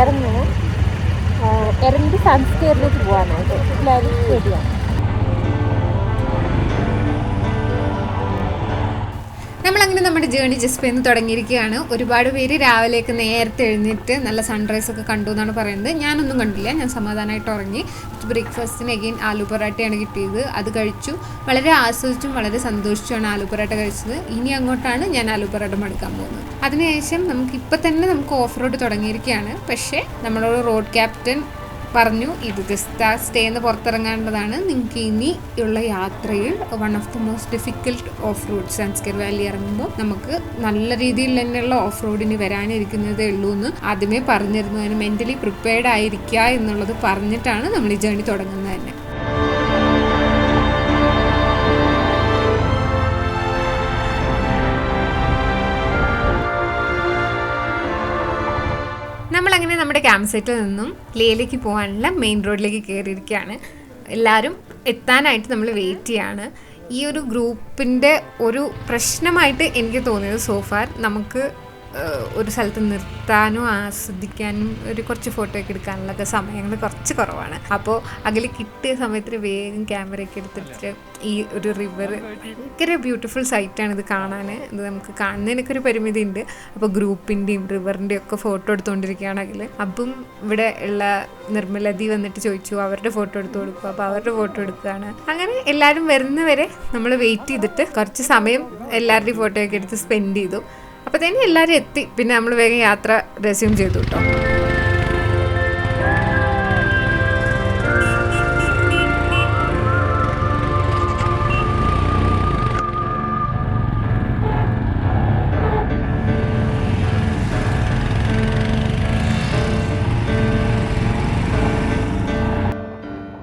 ഇറങ്ങുന്നു. ഇറങ്ങി സൺസ്കെയറിലേക്ക് പോകാനായിട്ട് എല്ലാവരും റെഡിയാണ്. നമ്മളങ്ങനെ നമ്മുടെ ജേണി ജസ്പേന്ന് തുടങ്ങിയിരിക്കുകയാണ്. ഒരുപാട് പേര് രാവിലെയൊക്കെ നേരത്തെ എഴുന്നേറ്റ് നല്ല സൺറൈസ് ഒക്കെ കണ്ടു എന്നാണ് പറയുന്നത്. ഞാനൊന്നും കണ്ടില്ല, ഞാൻ സമാധാനമായിട്ട് ഉറങ്ങി. ബ്രേക്ക്ഫാസ്റ്റിന് അഗെയിൻ ആലു പൊറാട്ടയാണ് കിട്ടിയത്. അത് കഴിച്ചു. വളരെ ആസ്വദിച്ചും വളരെ സന്തോഷിച്ചുമാണ് ആലു പൊറാട്ട കഴിച്ചത്. ഇനി അങ്ങോട്ടാണ് ഞാൻ ആലു പൊറാട്ട മടുക്കാൻ പോകുന്നത്. അതിനുശേഷം നമുക്ക് ഓഫ് റോഡ് തുടങ്ങിയിരിക്കുകയാണ്. പക്ഷേ നമ്മളോട് റോഡ് ക്യാപ്റ്റൻ പറഞ്ഞു, ഇത് ജസ്റ്റ് ആ സ്റ്റേന്ന് പുറത്തിറങ്ങേണ്ടതാണ്. നിങ്ങൾക്ക് ഇനിയുള്ള യാത്രയിൽ one of the most difficult off road Zanskar valley ഇറങ്ങുമ്പോൾ നമുക്ക് നല്ല രീതിയിൽ തന്നെയുള്ള ഓഫ് റോഡിന് വരാനിരിക്കുന്നതേ ഉള്ളൂ എന്ന് ആദ്യമേ പറഞ്ഞിരുന്നു. അതിന് മെൻ്റലി പ്രിപ്പയർഡ് ആയിരിക്കുക എന്നുള്ളത് പറഞ്ഞിട്ടാണ് നമ്മൾ ഈ ജേണി തുടങ്ങുന്നത് തന്നെ. നമ്മളങ്ങനെ നമ്മുടെ ക്യാമ്പ് സൈറ്റിൽ നിന്നും ലേയിലേക്ക് പോകാനുള്ള മെയിൻ റോഡിലേക്ക് കയറിയിരിക്കുകയാണ്. എല്ലാവരും എത്താനായിട്ട് നമ്മൾ വെയിറ്റ് ചെയ്യാണ്. ഈ ഒരു ഗ്രൂപ്പിൻ്റെ ഒരു പ്രശ്നമായിട്ട് എനിക്ക് തോന്നിയത് സോഫാർ നമുക്ക് ഒരു സ്ഥലത്ത് നിർത്താനും ആസ്വദിക്കാനും കുറച്ച് ഫോട്ടോ ഒക്കെ എടുക്കാനുള്ളൊക്കെ സമയങ്ങൾ കുറച്ച് കുറവാണ്. അപ്പോൾ അതിൽ കിട്ടിയ സമയത്തിന് വേഗം ക്യാമറയൊക്കെ എടുത്തിട്ട് ഈ ഒരു റിവർ ഭയങ്കര ബ്യൂട്ടിഫുൾ സൈറ്റാണ് ഇത് കാണാൻ. ഇത് നമുക്ക് കാണുന്നതിനൊക്കെ ഒരു പരിമിതി ഉണ്ട്. അപ്പോൾ ഗ്രൂപ്പിൻ്റെയും റിവറിൻ്റെയും ഒക്കെ ഫോട്ടോ എടുത്തുകൊണ്ടിരിക്കുകയാണെങ്കിൽ അപ്പം ഇവിടെ ഉള്ള നിർമ്മലതി വന്നിട്ട് ചോദിച്ചു അവരുടെ ഫോട്ടോ എടുത്തു കൊടുക്കും. അപ്പോൾ അവരുടെ ഫോട്ടോ എടുക്കുകയാണ്. അങ്ങനെ എല്ലാവരും വരുന്നവരെ നമ്മൾ വെയിറ്റ് ചെയ്തിട്ട് കുറച്ച് സമയം എല്ലാവരുടെയും ഫോട്ടോയൊക്കെ എടുത്ത് സ്പെൻഡ് ചെയ്തു. അപ്പോൾ തന്നെ എല്ലാവരും എത്തി. പിന്നെ നമ്മൾ വേഗം യാത്ര റെസ്യൂം ചെയ്തു കേട്ടോ.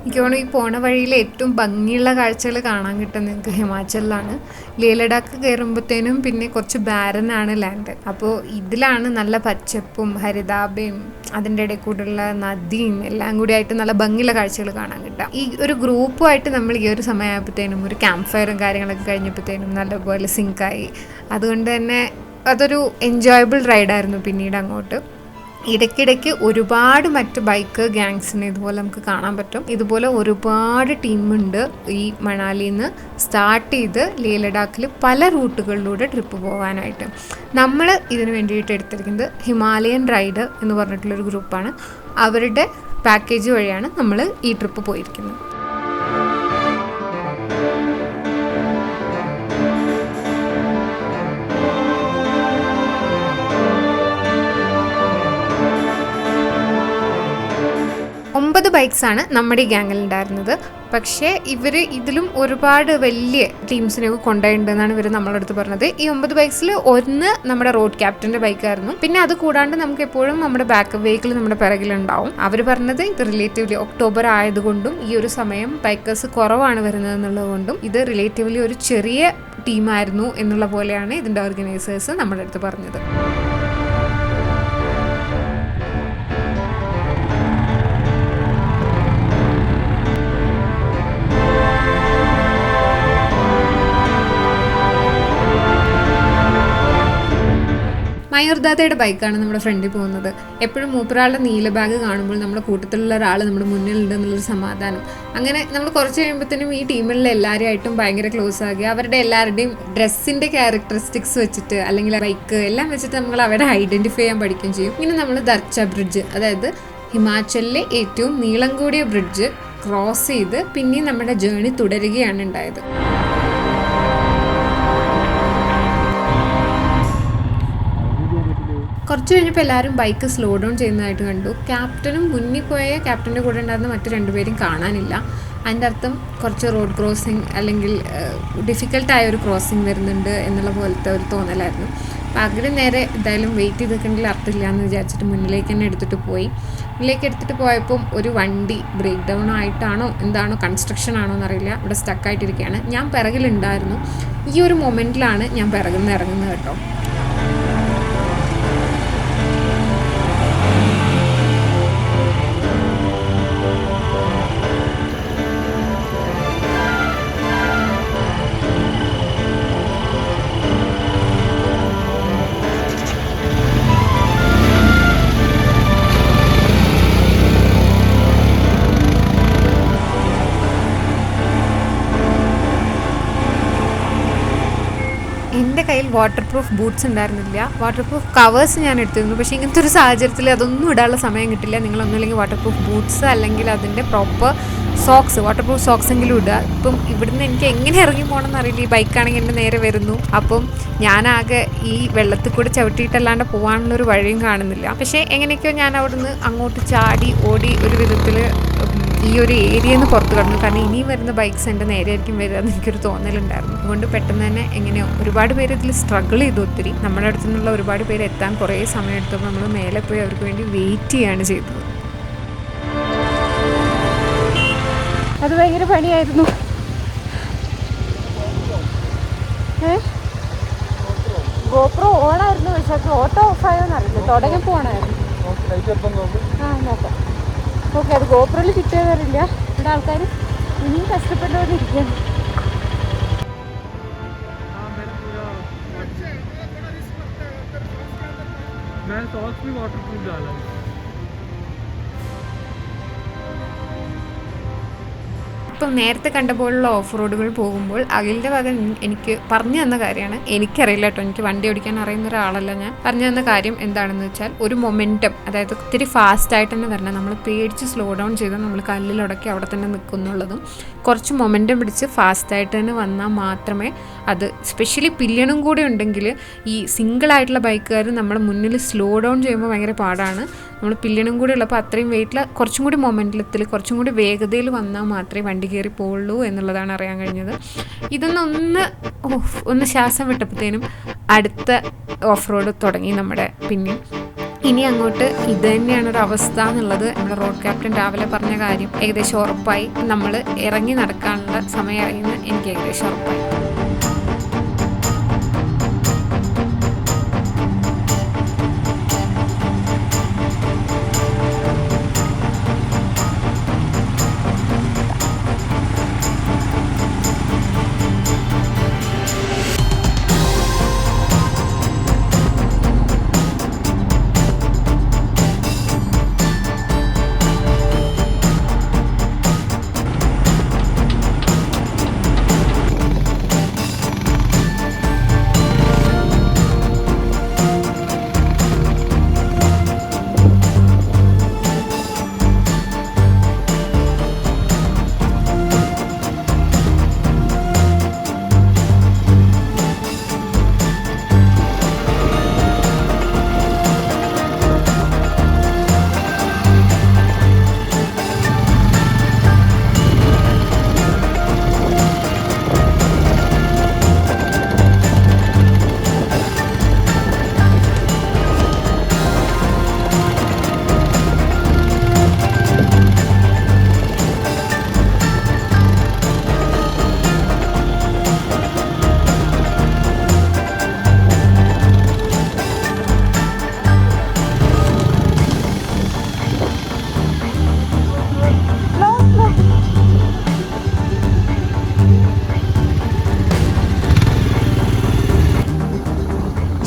എനിക്ക് തോന്നുന്നു ഈ പോണ വഴിയിൽ ഏറ്റവും ഭംഗിയുള്ള കാഴ്ചകൾ കാണാൻ കിട്ടുന്നത് നിങ്ങൾക്ക് ഹിമാചലിലാണ്. ലേ ലഡാക്ക് കയറുമ്പോഴത്തേനും പിന്നെ കുറച്ച് ബാരനാണ് ലാൻഡ്. അപ്പോൾ ഇതിലാണ് നല്ല പച്ചപ്പും ഹരിതാഭയും അതിൻ്റെ ഇടയിൽ കൂടെയുള്ള നദിയും എല്ലാം കൂടി ആയിട്ട് നല്ല ഭംഗിയുള്ള കാഴ്ചകൾ കാണാൻ കിട്ടാം. ഈ ഒരു ഗ്രൂപ്പുമായിട്ട് നമ്മൾ ഈ ഒരു സമയമായപ്പോഴത്തേനും ഒരു ക്യാമ്പ് ഫയറും കാര്യങ്ങളൊക്കെ കഴിഞ്ഞപ്പോഴത്തേനും നല്ലപോലെ സിങ്കായി. അതുകൊണ്ട് തന്നെ അതൊരു എൻജോയബിൾ റൈഡായിരുന്നു. പിന്നീട് അങ്ങോട്ട് ഇടയ്ക്കിടയ്ക്ക് ഒരുപാട് മറ്റ് ബൈക്ക് ഗ്യാങ്സിനെ ഇതുപോലെ നമുക്ക് കാണാൻ പറ്റും. ഇതുപോലെ ഒരുപാട് ടീമുണ്ട് ഈ മണാലിയിൽ നിന്ന് സ്റ്റാർട്ട് ചെയ്ത് ലേ ലഡാക്കിൽ പല റൂട്ടുകളിലൂടെ ട്രിപ്പ് പോകാനായിട്ട്. നമ്മൾ ഇതിന് വേണ്ടിയിട്ട് എടുത്തിരിക്കുന്നത് ഹിമാലയൻ റൈഡ് എന്ന് പറഞ്ഞിട്ടുള്ളൊരു ഗ്രൂപ്പാണ്. അവരുടെ പാക്കേജ് വഴിയാണ് നമ്മൾ ഈ ട്രിപ്പ് പോയിരിക്കുന്നത്. ബൈക്സാണ് നമ്മുടെ ഈ ഗ്യാങ്ങിൽ ഉണ്ടായിരുന്നത്. പക്ഷേ ഇവർ ഇതിലും ഒരുപാട് വലിയ ടീംസിനെയൊക്കെ കൊണ്ടുപോയിട്ടുണ്ടെന്നാണ് ഇവർ നമ്മളെ അടുത്ത് പറഞ്ഞത്. ഈ 9 ബൈക്സിൽ ഒന്ന് നമ്മുടെ റോഡ് ക്യാപ്റ്റൻ്റെ ബൈക്കായിരുന്നു. പിന്നെ അത് കൂടാണ്ട് നമുക്ക് എപ്പോഴും നമ്മുടെ ബാക്കപ്പ് വെഹിക്കിൾ നമ്മുടെ പിറകിലുണ്ടാവും. അവർ പറഞ്ഞത് ഇത് റിലേറ്റീവ്ലി ഒക്ടോബർ ആയതുകൊണ്ടും ഈ ഒരു സമയം ബൈക്കേഴ്സ് കുറവാണ് വരുന്നത് എന്നുള്ളതുകൊണ്ടും ഇത് റിലേറ്റീവ്ലി ഒരു ചെറിയ ടീമായിരുന്നു എന്നുള്ള പോലെയാണ് ഇതിൻ്റെ ഓർഗനൈസേഴ്സ് നമ്മുടെ അടുത്ത് പറഞ്ഞത്. മയൂർദാത്തയുടെ ബൈക്കാണ് നമ്മുടെ ഫ്രണ്ടിൽ പോകുന്നത്. എപ്പോഴും മൂപ്പരാളുടെ നീല ബാഗ് കാണുമ്പോൾ നമ്മുടെ കൂട്ടത്തിലുള്ള ഒരാൾ നമ്മുടെ മുന്നിലുണ്ട് എന്നുള്ളൊരു സമാധാനം. അങ്ങനെ നമ്മൾ കുറച്ച് കഴിയുമ്പോഴത്തേനും ഈ ടീമിലുള്ള എല്ലാവരുമായിട്ടും ഭയങ്കര ക്ലോസ് ആകുക. അവരുടെ എല്ലാവരുടെയും ഡ്രസ്സിൻ്റെ ക്യാരക്ടറിസ്റ്റിക്സ് വെച്ചിട്ട് അല്ലെങ്കിൽ ബൈക്ക് എല്ലാം വെച്ചിട്ട് നമ്മൾ അവരെ ഐഡൻറ്റിഫൈ ചെയ്യാൻ പഠിക്കുകയും ചെയ്യും. ഇങ്ങനെ നമ്മൾ ദർച്ച ബ്രിഡ്ജ്, അതായത് ഹിമാചലിലെ ഏറ്റവും നീളം കൂടിയ ബ്രിഡ്ജ് ക്രോസ് ചെയ്ത് പിന്നെയും നമ്മുടെ ജേണി തുടരുകയാണ് ഉണ്ടായത്. കുറച്ച് കഴിഞ്ഞപ്പോൾ എല്ലാവരും ബൈക്ക് സ്ലോ ഡൗൺ ചെയ്യുന്നതായിട്ട് കണ്ടു. ക്യാപ്റ്റനും മുന്നിൽ പോയ ക്യാപ്റ്റൻ്റെ കൂടെ ഉണ്ടായിരുന്ന മറ്റു 2 പേരും കാണാനില്ല. അതിൻ്റെ അർത്ഥം കുറച്ച് റോഡ് ക്രോസിങ് അല്ലെങ്കിൽ ഡിഫിക്കൽട്ടായ ഒരു ക്രോസിങ് വരുന്നുണ്ട് എന്നുള്ള പോലത്തെ ഒരു തോന്നലായിരുന്നു. അപ്പോൾ അതിന് നേരെ എന്തായാലും വെയിറ്റ് ചെയ്ത് നിൽക്കണമെങ്കിൽ അർത്ഥമില്ല എന്ന് വിചാരിച്ചിട്ട് മുന്നിലേക്ക് തന്നെ എടുത്തിട്ട് പോയി. മുന്നിലേക്ക് എടുത്തിട്ട് പോയപ്പം ഒരു വണ്ടി ബ്രേക്ക് ഡൗൺ ആയിട്ടാണോ എന്താണോ കൺസ്ട്രക്ഷൻ ആണോ എന്നറിയില്ല, ഇവിടെ സ്റ്റക്കായിട്ടിരിക്കുകയാണ്. ഞാൻ പിറകിലുണ്ടായിരുന്നു. ഈ ഒരു മൊമെൻറ്റിലാണ് ഞാൻ പിറകിൽ നിന്ന് ഇറങ്ങുന്നത് കേട്ടോ. എൻ്റെ കയ്യിൽ വാട്ടർ പ്രൂഫ് ബൂട്ട്സ് ഉണ്ടായിരുന്നില്ല. വാട്ടർ പ്രൂഫ് കവേഴ്സ് ഞാൻ എടുത്തിരുന്നു. പക്ഷേ ഇങ്ങനത്തെ ഒരു സാഹചര്യത്തിൽ അതൊന്നും ഇടാനുള്ള സമയം കിട്ടില്ല. നിങ്ങളൊന്നുമില്ലെങ്കിൽ വാട്ടർ പ്രൂഫ് ബൂട്ട്സ് അല്ലെങ്കിൽ അതിൻ്റെ proper socks, water proof socks എങ്കിലും ഇടുക. ഇപ്പം ഇവിടുന്ന് എനിക്ക് എങ്ങനെ ഇറങ്ങി പോകണമെന്ന് അറിയില്ല. ഈ ബൈക്കാണെങ്കിൽ എൻ്റെ നേരെ വരുന്നു. അപ്പം ഞാനാകെ ഈ വെള്ളത്തിൽ കൂടി ചവിട്ടിയിട്ടല്ലാണ്ട് പോകാനുള്ളൊരു വഴിയും കാണുന്നില്ല. പക്ഷേ എങ്ങനെയൊക്കെയോ ഞാൻ അവിടുന്ന് അങ്ങോട്ട് ചാടി ഓടി ഒരു വിധത്തിൽ ഈ ഒരു ഏരിയയിൽ നിന്ന് പുറത്ത് കടന്നു. കാരണം ഇനിയും വരുന്ന ബൈക്സ് എൻ്റെ നേരെ ആയിരിക്കും വരിക എന്ന് എനിക്കൊരു തോന്നലുണ്ടായിരുന്നു. അതുകൊണ്ട് പെട്ടെന്ന് തന്നെ എങ്ങനെയോ ഒരുപാട് പേര് ഇതിൽ സ്ട്രഗിൾ ചെയ്തു. ഒത്തിരി നമ്മുടെ അടുത്തു നിന്നുള്ള ഒരുപാട് പേര് എത്താൻ കുറേ സമയം എടുത്തപ്പോൾ നമ്മൾ മേലെ പോയി അവർക്ക് വേണ്ടി വെയിറ്റ് ചെയ്യുകയാണ് ചെയ്തത്. അത് ഭയങ്കര പണിയായിരുന്നു. ഗോപ്രോ ഓണായിരുന്നു, പക്ഷെ അത് ഓട്ടോ ഓഫായോന്ന് അറിയില്ല. തുടങ്ങി പോകണമായിരുന്നു. നോക്കാം. ഓക്കെ, അത് ഗോപ്രോയിൽ കിട്ടിയതറിയില്ല. ഇവിടെ ആൾക്കാർ ഇനിയും കഷ്ടപ്പെട്ടുകൊണ്ടിരിക്കുകയാണ്. ഇപ്പം നേരത്തെ കണ്ട പോലുള്ള ഓഫ് റോഡുകൾ പോകുമ്പോൾ അഖിലിൻ്റെ ഭാഗം എനിക്ക് പറഞ്ഞു തന്ന കാര്യമാണ്. എനിക്കറിയില്ല കേട്ടോ, എനിക്ക് വണ്ടി ഓടിക്കാൻ അറിയുന്ന ഒരാളല്ല ഞാൻ. പറഞ്ഞു തന്ന കാര്യം എന്താണെന്ന് വെച്ചാൽ ഒരു മൊമെൻറ്റം, അതായത് ഒത്തിരി ഫാസ്റ്റായിട്ട് തന്നെ വരണം. നമ്മൾ പേടിച്ച് സ്ലോ ഡൗൺ ചെയ്താൽ നമ്മൾ കല്ലിലുടക്കി അവിടെ തന്നെ നിൽക്കുന്നുള്ളതും, കുറച്ച് മൊമെൻറ്റം പിടിച്ച് ഫാസ്റ്റായിട്ട് തന്നെ വന്നാൽ മാത്രമേ അത്, സ്പെഷ്യലി പില്യണും കൂടി ഉണ്ടെങ്കിൽ ഈ സിംഗിളായിട്ടുള്ള ബൈക്കുകാർ നമ്മുടെ മുന്നിൽ സ്ലോ ഡൗൺ ചെയ്യുമ്പോൾ ഭയങ്കര പാടാണ്. നമ്മൾ പില്യണും കൂടി ഉള്ളപ്പോൾ അത്രയും വെയിറ്റിൽ കുറച്ചും കൂടി മൊമെൻറ്റത്തിൽ കുറച്ചും കൂടി വേഗതയിൽ വന്നാൽ മാത്രമേ വണ്ടി കയറി പോവുള്ളൂ എന്നുള്ളതാണ് അറിയാൻ കഴിഞ്ഞത്. ഒന്ന് ശ്വാസം വിട്ടപ്പോഴത്തേനും അടുത്ത ഓഫ് റോഡ് തുടങ്ങി നമ്മുടെ. പിന്നെ ഇനി അങ്ങോട്ട് ഇത് തന്നെയാണ് ഒരു അവസ്ഥ എന്നുള്ളത് നമ്മുടെ റോഡ് ക്യാപ്റ്റൻ രാവിലെ പറഞ്ഞ കാര്യം ഏകദേശം ഉറപ്പായി. നമ്മൾ ഇറങ്ങി നടക്കാനുള്ള സമയമായി എന്ന് എനിക്ക് ഏകദേശം ഉറപ്പായി.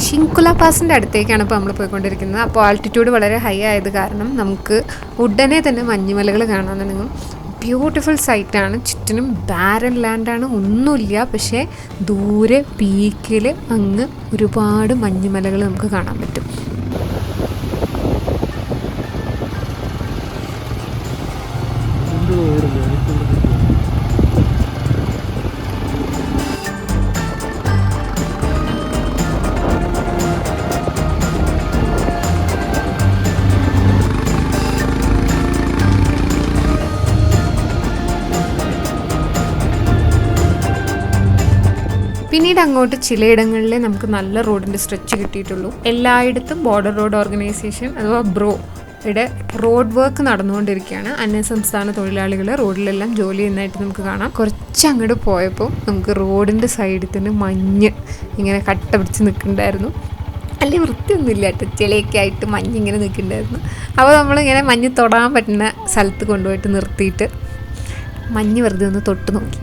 ഷിങ്കുല പാസിൻ്റെ അടുത്തേക്കാണ് ഇപ്പോൾ നമ്മൾ പോയിക്കൊണ്ടിരിക്കുന്നത്. അപ്പോൾ ആൾട്ടിറ്റ്യൂഡ് വളരെ ഹൈ ആയത് കാരണം നമുക്ക് ഉടനെ തന്നെ മഞ്ഞുമലകൾ കാണാൻ തുടങ്ങും. ബ്യൂട്ടിഫുൾ സൈറ്റാണ്. ചുറ്റിനും ബാരൻ ലാൻഡാണ്, ഒന്നുമില്ല. പക്ഷേ ദൂരെ പീക്കിൽ അങ്ങ് ഒരുപാട് മഞ്ഞുമലകൾ നമുക്ക് കാണാൻ പറ്റും. പിന്നീട് അങ്ങോട്ട് ചിലയിടങ്ങളിൽ നമുക്ക് നല്ല റോഡിൻ്റെ സ്ട്രെച്ച് കിട്ടിയിട്ടുള്ളൂ. എല്ലായിടത്തും ബോർഡർ റോഡ് ഓർഗനൈസേഷൻ അഥവാ ഇവിടെ റോഡ് വർക്ക് നടന്നുകൊണ്ടിരിക്കുകയാണ്. അന്യസംസ്ഥാന തൊഴിലാളികൾ റോഡിലെല്ലാം ജോലി ചെയ്യുന്നതായിട്ട് നമുക്ക് കാണാം. കുറച്ചങ്ങോട്ട് പോയപ്പോൾ നമുക്ക് റോഡിൻ്റെ സൈഡിൽ തന്നെ മഞ്ഞ് ഇങ്ങനെ കട്ട പിടിച്ച് നിൽക്കുന്നുണ്ടായിരുന്നു. അല്ലെങ്കിൽ വൃത്തിയൊന്നുമില്ല കേട്ടോ, ചെളിയൊക്കെ ആയിട്ട് മഞ്ഞിങ്ങനെ നിൽക്കുന്നുണ്ടായിരുന്നു. അപ്പോൾ നമ്മളിങ്ങനെ മഞ്ഞ് തൊടാൻ പറ്റുന്ന സ്ഥലത്ത് കൊണ്ടുപോയിട്ട് നിർത്തിയിട്ട് മഞ്ഞ് വെറുതെ ഒന്ന് തൊട്ട് നോക്കി.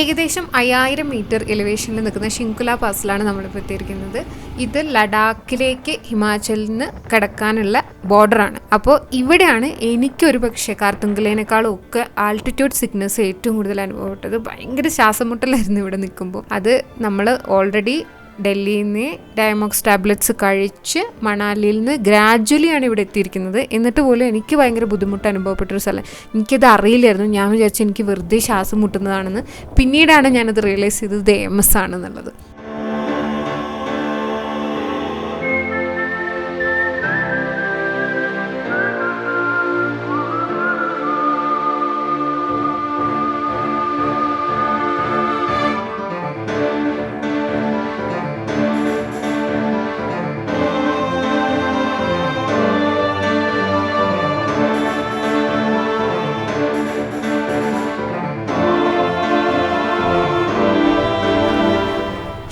ഏകദേശം 5000 മീറ്റർ എലിവേഷനിൽ നിൽക്കുന്ന ഷിങ്കുല പാസിലാണ് നമ്മളിപ്പോൾ എത്തിയിരിക്കുന്നത്. ഇത് ലഡാക്കിലേക്ക് ഹിമാചലിൽ നിന്ന് കടക്കാനുള്ള ബോർഡറാണ്. അപ്പോൾ ഇവിടെയാണ് എനിക്കൊരു പക്ഷേ കാർത്തുങ്കലേനേക്കാളും ഒക്കെ ആൾട്ടിറ്റ്യൂഡ് സിക്നസ് ഏറ്റവും കൂടുതൽ അനുഭവപ്പെട്ടത്. ഭയങ്കര ശ്വാസം മുട്ടലായിരുന്നു ഇവിടെ നിൽക്കുമ്പോൾ. അത് നമ്മൾ ഓൾറെഡി ഡൽഹിയിൽ നിന്ന് ഡയമോക്സ് ടാബ്ലറ്റ്സ് കഴിച്ച് മണാലിയിൽ നിന്ന് ഗ്രാജ്വലിയാണ് ഇവിടെ എത്തിയിരിക്കുന്നത്. എന്നിട്ട് പോലും എനിക്ക് ഭയങ്കര ബുദ്ധിമുട്ട് അനുഭവപ്പെട്ടൊരു സ്ഥലം. എനിക്കത് അറിയില്ലായിരുന്നു. ഞാൻ വിചാരിച്ചു എനിക്ക് വെറുതെ ശ്വാസം മുട്ടുന്നതാണെന്ന്. പിന്നീടാണ് ഞാനത് റിയലൈസ് ചെയ്തത് AMS ആണെന്നുള്ളത്.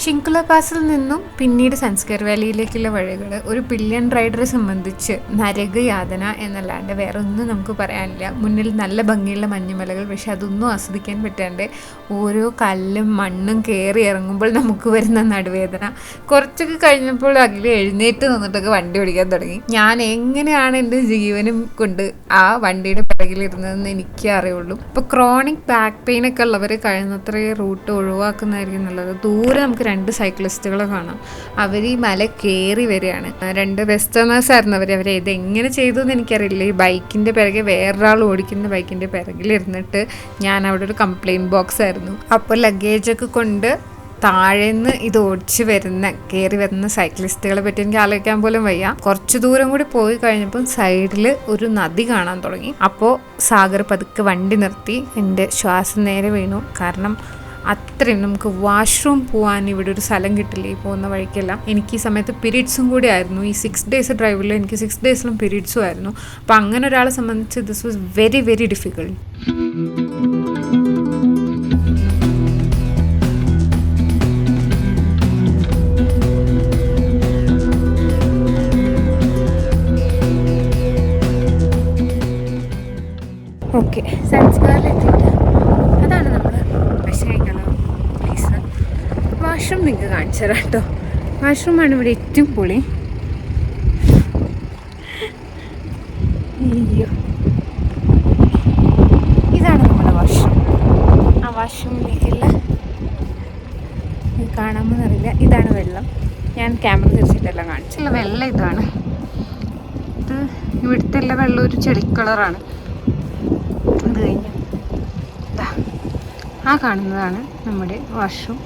ഷിങ്കുല പാസിൽ നിന്നും പിന്നീട് സൻസ്കർ വാലിയിലേക്കുള്ള വഴികൾ ഒരു പില്യൺ റൈഡറെ സംബന്ധിച്ച് നരകയാതന എന്നല്ലാണ്ട് വേറെ ഒന്നും നമുക്ക് പറയാനില്ല. മുന്നിൽ നല്ല ഭംഗിയുള്ള മഞ്ഞുമലകൾ, പക്ഷെ അതൊന്നും ആസ്വദിക്കാൻ പറ്റാണ്ട് ഓരോ കല്ലും മണ്ണും കയറി ഇറങ്ങുമ്പോൾ നമുക്ക് വരുന്ന നടുവേദന. കുറച്ചൊക്കെ കഴിഞ്ഞപ്പോൾ അഖിൽ എഴുന്നേറ്റ് നിന്നിട്ടൊക്കെ വണ്ടി ഓടിക്കാൻ തുടങ്ങി. ഞാൻ എങ്ങനെയാണ് എൻ്റെ ജീവനും കൊണ്ട് ആ വണ്ടിയുടെ പിറകിലിരുന്നതെന്ന് എനിക്കേ അറിയുള്ളൂ. ഇപ്പോൾ ക്രോണിക് ബാക്ക് പെയിൻ ഒക്കെ ഉള്ളവർ കഴിയുന്നത്ര റൂട്ട് ഒഴിവാക്കുന്നതായിരിക്കും നല്ലത്. ദൂരെ നമുക്ക് 2 സൈക്ലിസ്റ്റുകളെ കാണാം. അവർ ഈ മല കയറി വരികയാണ്. 2 വെസ്റ്റേണേഴ്സ് ആയിരുന്നു അവർ ഇതെങ്ങനെ ചെയ്തു എന്ന് എനിക്കറിയില്ല. ഈ ബൈക്കിൻ്റെ പിറകെ വേറൊരാൾ ഓടിക്കുന്ന ബൈക്കിൻ്റെ പിറകിലിരുന്നിട്ട് ഞാൻ അവിടെ ഒരു കംപ്ലയിൻറ്റ് ബോക്സ് ആയിരുന്നു. അപ്പോൾ ലഗേജൊക്കെ കൊണ്ട് താഴേന്ന് ഇത് ഓടിച്ച് കയറി വരുന്ന സൈക്ലിസ്റ്റുകളെ പറ്റി എനിക്ക് ആലോചിക്കാൻ പോലും വയ്യ. കുറച്ച് ദൂരം കൂടി പോയി കഴിഞ്ഞപ്പോൾ സൈഡിൽ ഒരു നദി കാണാൻ തുടങ്ങി. അപ്പോൾ സാഗർ പതുക്കെ വണ്ടി നിർത്തി. എൻ്റെ ശ്വാസം നേരെ വീണു. കാരണം അത്രയും നമുക്ക് വാഷ്റൂം പോകാൻ ഇവിടെ ഒരു സ്ഥലം കിട്ടില്ല ഈ പോകുന്ന വഴിക്കെല്ലാം. എനിക്ക് ഈ സമയത്ത് പീരീഡ്സും കൂടി ആയിരുന്നു. ഈ 6 ഡേയ്സ് ഡ്രൈവിൽ എനിക്ക് 6 ഡേയ്സിലും പീരീഡ്സും ആയിരുന്നു. അപ്പോൾ അങ്ങനെ ഒരാളെ സംബന്ധിച്ച് this was very very difficult. Okay, സൻസ്കാറിലെത്തിയിട്ട് അതാണ് നമ്മൾ ഭക്ഷണം കഴിക്കാനുള്ള പ്ലേസ്. വാഷ്റൂം നിങ്ങൾക്ക് കാണിച്ചു തരാം കേട്ടോ. വാഷ്റൂമാണ് ഇവിടെ ഏറ്റവും പൊളി. അയ്യോ, ഇതാണ് നമ്മുടെ വാഷ്റൂം. ആ വാഷ്റൂമിലേക്കുള്ള കാണാമെന്ന് അറിയില്ല. ഇതാണ് വെള്ളം. ഞാൻ ക്യാമറ തിരിച്ചിട്ടെല്ലാം കാണിച്ചുള്ള വെള്ളം ഇതാണ്. ഇത് ഇവിടുത്തെ എല്ലാ വെള്ളം ഒരു ചെളി കളറാണ്. അത് കഴിഞ്ഞ് ആ കാണുന്നതാണ് നമ്മുടെ വാഷ്റൂം.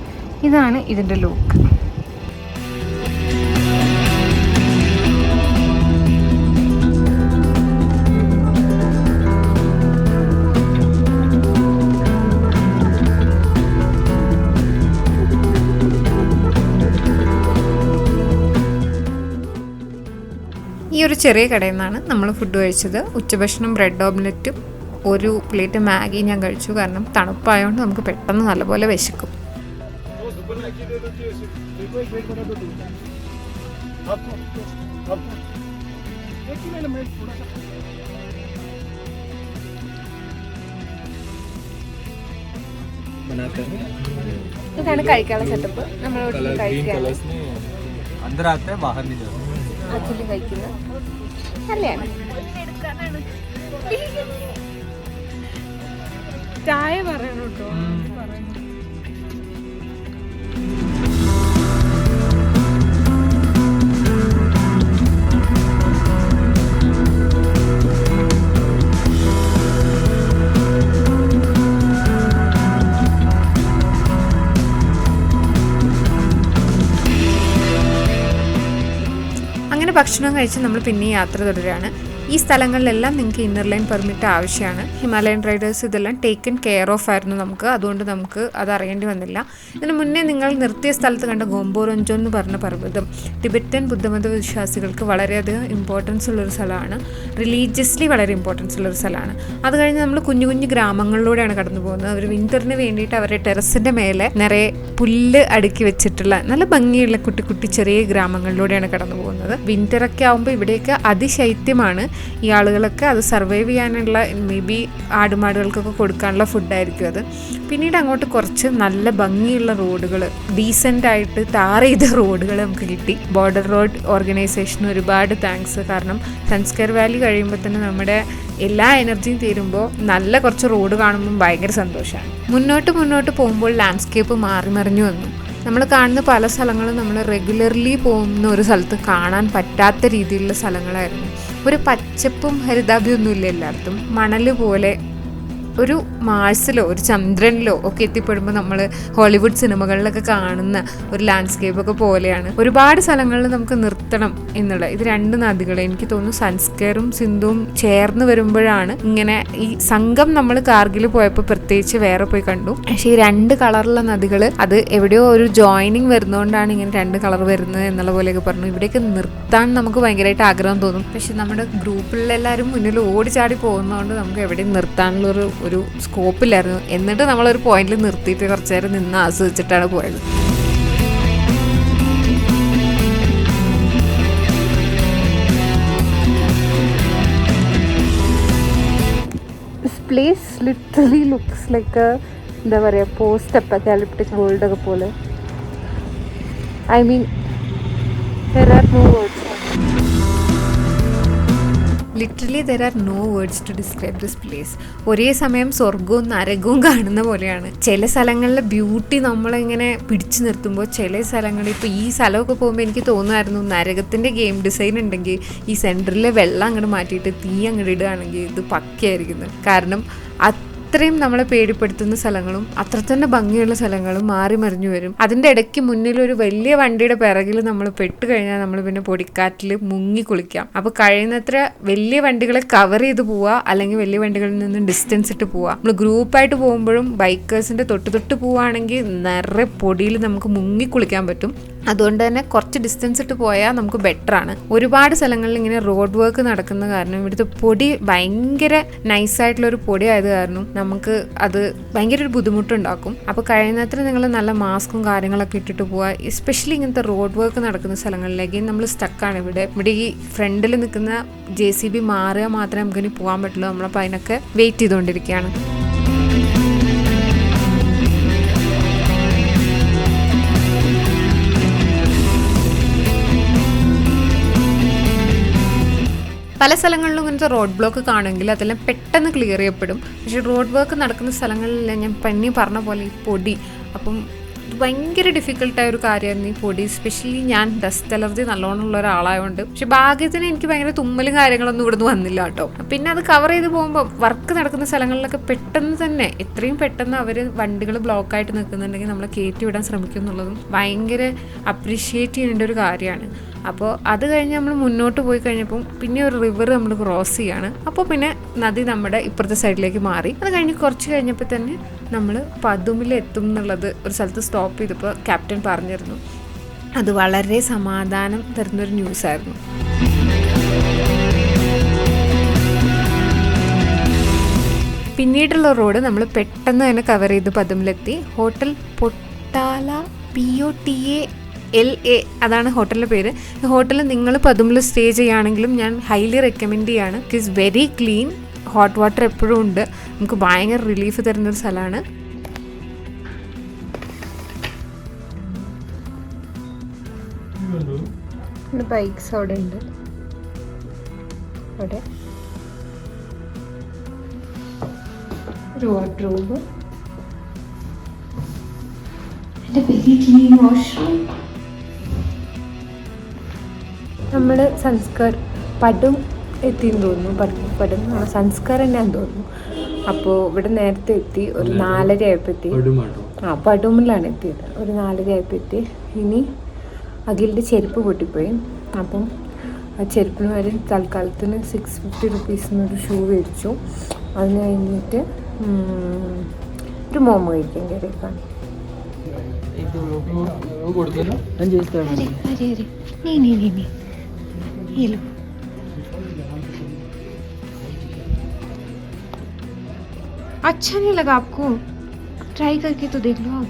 ഇതാണ് ഇതിൻ്റെ ലോക്ക്. ഈ ഒരു ചെറിയ കടയിൽ നിന്നാണ് നമ്മൾ ഫുഡ് കഴിച്ചത്. ഉച്ചഭക്ഷണം ബ്രെഡ് ഓംലെറ്റും ഒരു പ്ലേറ്റ് മാഗി ഞാൻ കഴിച്ചു. കാരണം തണുപ്പായതുകൊണ്ട് നമുക്ക് പെട്ടെന്ന് നല്ലപോലെ വിശക്കും. ഇതാണ് കഴിക്കാനുള്ള സെറ്റപ്പ്. നമ്മൾ കഴിക്കുകയാണ്. അച്ഛനും കഴിക്കുന്നത് നല്ലതാണ്. ചായ പറയണോ കേട്ടോ. അങ്ങനെ ഭക്ഷണം കഴിച്ച് നമ്മൾ പിന്നെ യാത്ര തുടരുകയാണ്. ഈ സ്ഥലങ്ങളിലെല്ലാം നിങ്ങൾക്ക് ഇന്നർ ലൈൻ പെർമിറ്റ് ആവശ്യമാണ്. ഹിമാലയൻ റൈഡേഴ്സ് ഇതെല്ലാം ടേക്കൻ കെയർ ഓഫ് ആയിരുന്നു നമുക്ക്. അതുകൊണ്ട് നമുക്ക് അത് അറിയേണ്ടി വന്നില്ല. ഇതിന് മുന്നേ നിങ്ങൾ നിർത്തിയ സ്ഥലത്ത് കണ്ട ഗോംബോറൊഞ്ചോ എന്ന് പറഞ്ഞ പർവ്വതം ടിബറ്റൻ ബുദ്ധമത വിശ്വാസികൾക്ക് വളരെയധികം ഇമ്പോർട്ടൻസ് ഉള്ളൊരു സ്ഥലമാണ്. റിലീജിയസ്ലി വളരെ ഇമ്പോർട്ടൻസ് ഉള്ളൊരു സ്ഥലമാണ്. അത് കഴിഞ്ഞ് നമ്മൾ കുഞ്ഞു കുഞ്ഞു ഗ്രാമങ്ങളിലൂടെയാണ് കടന്നു പോകുന്നത്. അവർ വിൻ്ററിന് വേണ്ടിയിട്ട് അവരുടെ ടെറസിൻ്റെ മേലെ നിറയെ പുല്ല് അടുക്കി വെച്ചിട്ടുള്ള നല്ല ഭംഗിയുള്ള കുട്ടി കുട്ടി ചെറിയ ഗ്രാമങ്ങളിലൂടെയാണ് കടന്നു പോകുന്നത്. വിൻ്ററൊക്കെ ആകുമ്പോൾ ഇവിടെയൊക്കെ അതിശൈത്യമാണ്. ഈ ആളുകളൊക്കെ അത് സർവൈവ് ചെയ്യാനുള്ള മേ ബി ആടുമാടുകൾക്കൊക്കെ കൊടുക്കാനുള്ള ഫുഡായിരിക്കും അത്. പിന്നീട് അങ്ങോട്ട് കുറച്ച് നല്ല ഭംഗിയുള്ള റോഡുകൾ, ഡീസൻ്റായിട്ട് ടാർ ചെയ്ത റോഡുകൾ നമുക്ക് കിട്ടി. ബോർഡർ റോഡ് ഓർഗനൈസേഷന് ഒരുപാട് താങ്ക്സ്. കാരണം സൺസ്കെയർ വാലി കഴിയുമ്പോൾ തന്നെ നമ്മുടെ എല്ലാ എനർജിയും തീരുമ്പോൾ നല്ല കുറച്ച് റോഡ് കാണുമ്പോൾ ഭയങ്കര സന്തോഷമാണ്. മുന്നോട്ട് പോകുമ്പോൾ ലാൻഡ്സ്കേപ്പ് മാറി മറിഞ്ഞു വന്നു. നമ്മൾ കാണുന്ന പല സ്ഥലങ്ങളും നമ്മൾ റെഗുലർലി പോകുന്ന ഒരു സ്ഥലത്ത് കാണാൻ പറ്റാത്ത രീതിയിലുള്ള സ്ഥലങ്ങളായിരുന്നു. ഒരു പച്ചപ്പും ഹരിതാഭയൊന്നും ഇല്ല എല്ലായിടത്തും. മണൽ പോലെ ഒരു മാഴ്സിലോ ഒരു ചന്ദ്രനിലോ ഒക്കെ എത്തിപ്പെടുമ്പോൾ നമ്മൾ ഹോളിവുഡ് സിനിമകളിലൊക്കെ കാണുന്ന ഒരു ലാൻഡ്സ്കേപ്പൊക്കെ പോലെയാണ്. ഒരുപാട് സ്ഥലങ്ങളിൽ നമുക്ക് നിർത്തണം എന്നുള്ളത്. ഇത് 2 നദികൾ എനിക്ക് തോന്നുന്നു സൺസ്കെയറും സിന്ധുവും ചേർന്ന് വരുമ്പോഴാണ് ഇങ്ങനെ ഈ സംഘം നമ്മൾ കാർഗിൽ പോയപ്പോൾ പ്രത്യേകിച്ച് വേറെ പോയി കണ്ടു. പക്ഷേ ഈ 2 കളറുള്ള നദികൾ അത് എവിടെയോ ഒരു ജോയിനിങ് വരുന്നതുകൊണ്ടാണ് ഇങ്ങനെ 2 കളർ വരുന്നത് എന്നുള്ള പോലെയൊക്കെ പറഞ്ഞു. ഇവിടെയൊക്കെ നിർത്താൻ നമുക്ക് ഭയങ്കരമായിട്ട് ആഗ്രഹം തോന്നും. പക്ഷെ നമ്മുടെ ഗ്രൂപ്പിലെല്ലാവരും മുന്നിൽ ഓടിച്ചാടി പോകുന്നതുകൊണ്ട് നമുക്ക് എവിടെയും നിർത്താനുള്ളൊരു സ്കോപ്പില്ലായിരുന്നു. എന്നിട്ട് നമ്മളൊരു പോയിന്റിൽ നിർത്തിയിട്ട് കുറച്ചു നേരം നിന്ന് ആസ്വദിച്ചിട്ടാണ് പോയത്. This place literally looks like a എന്താ പറയുക പോസ്റ്റ് അപ്പോക്കാലിപ്റ്റിക് വേൾഡ് ഒക്കെ പോലെ. I mean there are no words. Literally there are no words to describe this place. ഒരേ സമയം സ്വർഗവും നരകവും കാണുന്ന പോലെയാണ്. ചില സ്ഥലങ്ങളിലെ ബ്യൂട്ടി നമ്മളിങ്ങനെ പിടിച്ചു നിർത്തുമ്പോൾ ചില സ്ഥലങ്ങളിൽ ഇപ്പോൾ ഈ സ്ഥലമൊക്കെ പോകുമ്പോൾ എനിക്ക് തോന്നുമായിരുന്നു നരകത്തിൻ്റെ ഗെയിം ഡിസൈൻ ഉണ്ടെങ്കിൽ ഈ സെൻറ്ററിലെ വെള്ളം അങ്ങോട്ട് മാറ്റിയിട്ട് തീ അങ്ങോട്ട് ഇടുകയാണെങ്കിൽ ഇത് പക്കയായിരിക്കുന്നത്. കാരണം അത്രയും നമ്മളെ പേടിപ്പെടുത്തുന്ന സ്ഥലങ്ങളും അത്ര തന്നെ ഭംഗിയുള്ള സ്ഥലങ്ങളും മാറി മറിഞ്ഞു വരും. അതിൻ്റെ ഇടയ്ക്ക് മുന്നിലൊരു വലിയ വണ്ടിയുടെ പിറകിൽ നമ്മൾ പെട്ട് കഴിഞ്ഞാൽ നമ്മൾ പിന്നെ പൊടിക്കാറ്റിൽ മുങ്ങി കുളിക്കാം. അപ്പോൾ കഴിയുന്നത്ര വലിയ വണ്ടികളെ കവർ ചെയ്ത് പോവുക, അല്ലെങ്കിൽ വലിയ വണ്ടികളിൽ നിന്ന് ഡിസ്റ്റൻസ് ഇട്ട് പോവുക. നമ്മൾ ഗ്രൂപ്പായിട്ട് പോകുമ്പോഴും ബൈക്കേഴ്സിൻ്റെ തൊട്ട് പോവുകയാണെങ്കിൽ നിറയെ പൊടിയിൽ നമുക്ക് മുങ്ങി കുളിക്കാൻ പറ്റും. അതുകൊണ്ട് തന്നെ കുറച്ച് ഡിസ്റ്റൻസ് ഇട്ട് പോയാൽ നമുക്ക് ബെറ്ററാണ്. ഒരുപാട് സ്ഥലങ്ങളിൽ ഇങ്ങനെ റോഡ് വർക്ക് നടക്കുന്ന കാരണം ഇവിടുത്തെ പൊടി ഭയങ്കര നൈസായിട്ടുള്ളൊരു പൊടി ആയത് കാരണം നമുക്ക് അത് ഭയങ്കര ഒരു ബുദ്ധിമുട്ടുണ്ടാക്കും. അപ്പോൾ കഴിയുന്നത്ര നിങ്ങൾ നല്ല മാസ്കും കാര്യങ്ങളൊക്കെ ഇട്ടിട്ട് പോവുക. എസ്പെഷ്യലി ഇങ്ങനത്തെ റോഡ് വർക്ക് നടക്കുന്ന സ്ഥലങ്ങളിലേക്ക് നമ്മൾ സ്റ്റക്കാണ്. ഇവിടെ ഈ ഫ്രണ്ടിൽ നിൽക്കുന്ന JCB മാറിയാൽ മാത്രമേ നമുക്കിനി പോകാൻ പറ്റുള്ളൂ. നമ്മളപ്പോൾ അതിനൊക്കെ വെയിറ്റ് ചെയ്തുകൊണ്ടിരിക്കുകയാണ്. പല സ്ഥലങ്ങളിലും ഇങ്ങനത്തെ റോഡ് ബ്ലോക്ക് കാണുമെങ്കിൽ അതെല്ലാം പെട്ടെന്ന് ക്ലിയർ ചെയ്യപ്പെടും. പക്ഷേ റോഡ് വർക്ക് നടക്കുന്ന സ്ഥലങ്ങളിലെല്ലാം ഞാൻ പറഞ്ഞ പോലെ ഈ പൊടി, അപ്പം ഭയങ്കര ഡിഫിക്കൽട്ടായ ഒരു കാര്യമായിരുന്നു ഈ പൊടി. എസ്പെഷ്യലി ഞാൻ ഡസ്റ്റ് അലർജി നല്ലോണം ഉള്ള ഒരാളായതുകൊണ്ട്. പക്ഷെ ഭാഗ്യത്തിന് എനിക്ക് ഭയങ്കര തുമ്മലും കാര്യങ്ങളൊന്നും ഇവിടുന്ന് വന്നില്ല കേട്ടോ. പിന്നെ അത് കവർ ചെയ്ത് പോകുമ്പോൾ വർക്ക് നടക്കുന്ന സ്ഥലങ്ങളിലൊക്കെ പെട്ടെന്ന് തന്നെ എത്രയും പെട്ടെന്ന് അവർ വണ്ടികൾ ബ്ലോക്കായിട്ട് നിൽക്കുന്നുണ്ടെങ്കിൽ നമ്മളെ കയറ്റി വിടാൻ ശ്രമിക്കും എന്നുള്ളതും ഭയങ്കര അപ്രീഷിയേറ്റ് ചെയ്യേണ്ട ഒരു കാര്യമാണ്. അപ്പോൾ അത് കഴിഞ്ഞ് നമ്മൾ മുന്നോട്ട് പോയി കഴിഞ്ഞപ്പം പിന്നെ ഒരു റിവർ നമ്മൾ ക്രോസ് ചെയ്യാണ്. അപ്പോൾ പിന്നെ നദി നമ്മുടെ ഇപ്പുറത്തെ സൈഡിലേക്ക് മാറി. അത് കഴിഞ്ഞ് കുറച്ച് കഴിഞ്ഞപ്പോൾ തന്നെ നമ്മൾ പദുമിലെത്തും എന്നുള്ളത് ഒരു സ്ഥലത്ത് സ്റ്റോപ്പ് ചെയ്തപ്പോൾ ക്യാപ്റ്റൻ പറഞ്ഞിരുന്നു. അത് വളരെ സമാധാനം തരുന്നൊരു ന്യൂസായിരുന്നു. പിന്നീടുള്ള റോഡ് നമ്മൾ പെട്ടെന്ന് തന്നെ കവർ ചെയ്ത് പദുമിലെത്തി. ഹോട്ടൽ പൊട്ടാല POTALA അതാണ് ഹോട്ടലിൻ്റെ പേര്. ഈ ഹോട്ടലിൽ നിങ്ങൾ പദുമിൽ സ്റ്റേ ചെയ്യുകയാണെങ്കിലും ഞാൻ ഹൈലി റെക്കമെൻഡ് ചെയ്യാണ്. It is very clean. Hot water എപ്പോഴും ഉണ്ട്. നമുക്ക് ഭയങ്കര റിലീഫ് തരുന്നൊരു സ്ഥലമാണ്. ബൈക്സ് അവിടെ ഉണ്ട്. അവിടെ ഒരു വാർഡ്രോബ്, വെരി ക്ലീൻ വാഷ്റൂം. നമ്മൾ സൺസ്കർ പടും എത്തിയെന്ന് തോന്നുന്നു. പടും സൺസ്കർ തന്നെയാന്ന് തോന്നുന്നു. അപ്പോൾ ഇവിടെ നേരത്തെ എത്തി. ഒരു 4:30 ആയപ്പോൾ എത്തി. പടുമിലാണ് എത്തിയത്. ഒരു 4:30 ആയപ്പോൾ എത്തി. ഇനി അഖിലിൻ്റെ ചെരുപ്പ് പൊട്ടിപ്പോയി. അപ്പം ആ ചെരുപ്പിന് വരെ തൽക്കാലത്തിന് 650 റുപ്പീസിനൊരു ഷൂ മേടിച്ചു. അതിന് കഴിഞ്ഞിട്ട് ഒരു മോമോ കഴിക്കാൻ കയറിയേക്കാണ്. अच्छा नहीं लगा आपको? ट्राई करके तो देख लो आप.